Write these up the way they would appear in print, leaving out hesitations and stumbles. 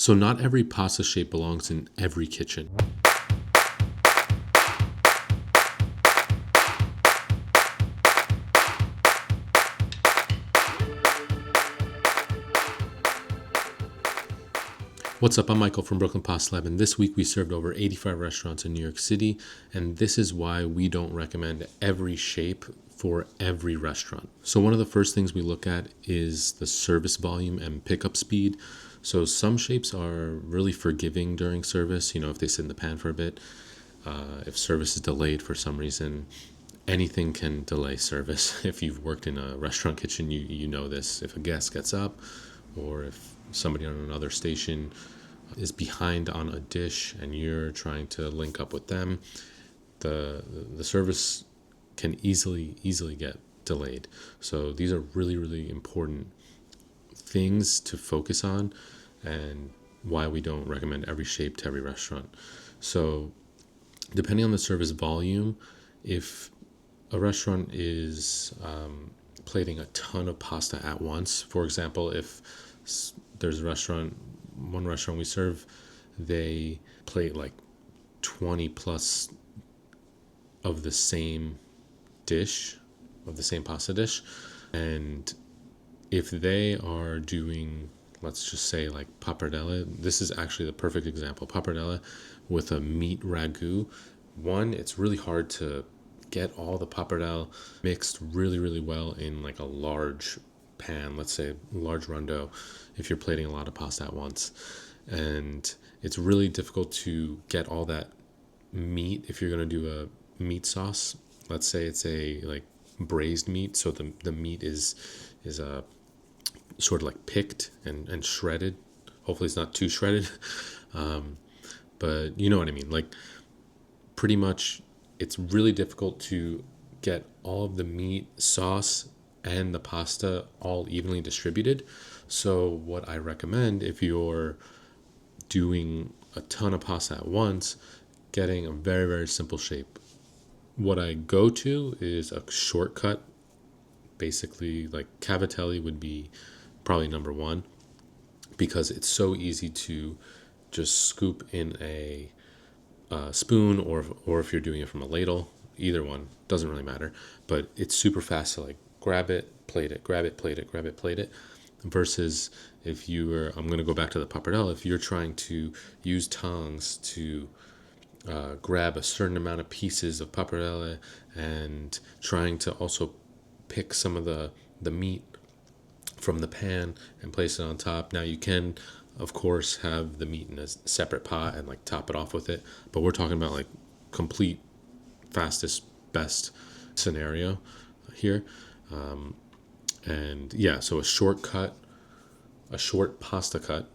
So not every pasta shape belongs in every kitchen. What's up? I'm Michael from Brooklyn Pasta Lab, and this week we served over 85 restaurants in New York City, and this is why we don't recommend every shape for every restaurant. So one of the first things we look at is the service volume and pickup speed. So some shapes are really forgiving during service, if they sit in the pan for a bit. If service is delayed for some reason, anything can delay service. If you've worked in a restaurant kitchen, you know this. If a guest gets up, or if somebody on another station is behind on a dish and you're trying to link up with them, the service can easily get delayed. So these are really important things to focus on, and why we don't recommend every shape to every restaurant. So depending on the service volume, if a restaurant is plating a ton of pasta at once, for example, if there's one restaurant we serve, they plate like 20 plus of the same dish, of the same pasta dish. And if they are doing, let's just say like pappardelle, this is actually the perfect example. Pappardelle with a meat ragu. One, it's really hard to get all the pappardelle mixed really well in like a large pan, let's say large rondo, if you're plating a lot of pasta at once. And it's really difficult to get all that meat if you're going to do a meat sauce. Let's say it's a like braised meat, so the meat is sort of like picked and shredded. Hopefully it's not too shredded, but you know what I mean. Like, pretty much it's really difficult to get all of the meat, sauce, and the pasta all evenly distributed. So what I recommend, if you're doing a ton of pasta at once, getting a very simple shape. What I go to is a shortcut. Basically, like cavatelli would be probably number one, because it's so easy to just scoop in a spoon, or if you're doing it from a ladle, either one, doesn't really matter. But it's super fast to like grab it, plate it, grab it, plate it, grab it, plate it. Versus if you were, I'm going to go back to the pappardelle, if you're trying to use tongs to grab a certain amount of pieces of pappardelle and trying to also pick some of the meat from the pan and place it on top. Now you can, of course, have the meat in a separate pot and like top it off with it, but we're talking about like complete fastest, best scenario here. And yeah, so a short pasta cut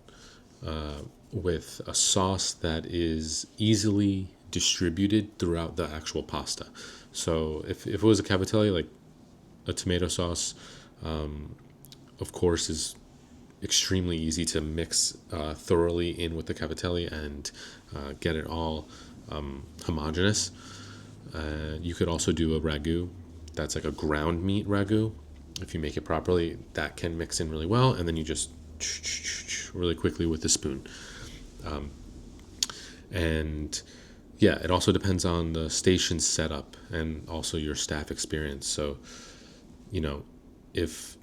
with a sauce that is easily distributed throughout the actual pasta. So if it was a cavatelli, like a tomato sauce, of course, is extremely easy to mix thoroughly in with the cavatelli and get it all homogeneous. You could also do a ragu. That's like a ground meat ragu. If you make it properly, that can mix in really well, and then you just really quickly with a spoon. And yeah, it also depends on the station setup and also your staff experience. So, if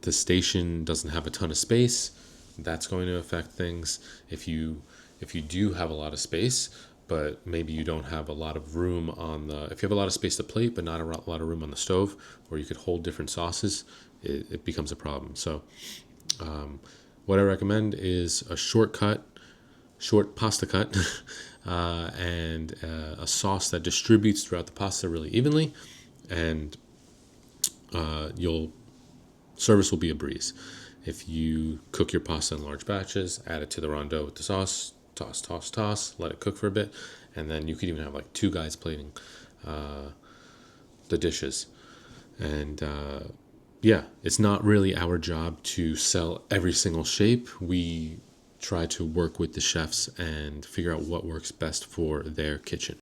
the station doesn't have a ton of space, that's going to affect things. If you do have a lot of space, but maybe you don't have a lot of room if you have a lot of space to plate, but not a lot of room on the stove, or you could hold different sauces, it becomes a problem. So what I recommend is a short pasta cut, and a sauce that distributes throughout the pasta really evenly, and service will be a breeze. If you cook your pasta in large batches, add it to the rondo with the sauce, toss, let it cook for a bit, and then you could even have like two guys plating the dishes. And yeah, it's not really our job to sell every single shape. We try to work with the chefs and figure out what works best for their kitchen.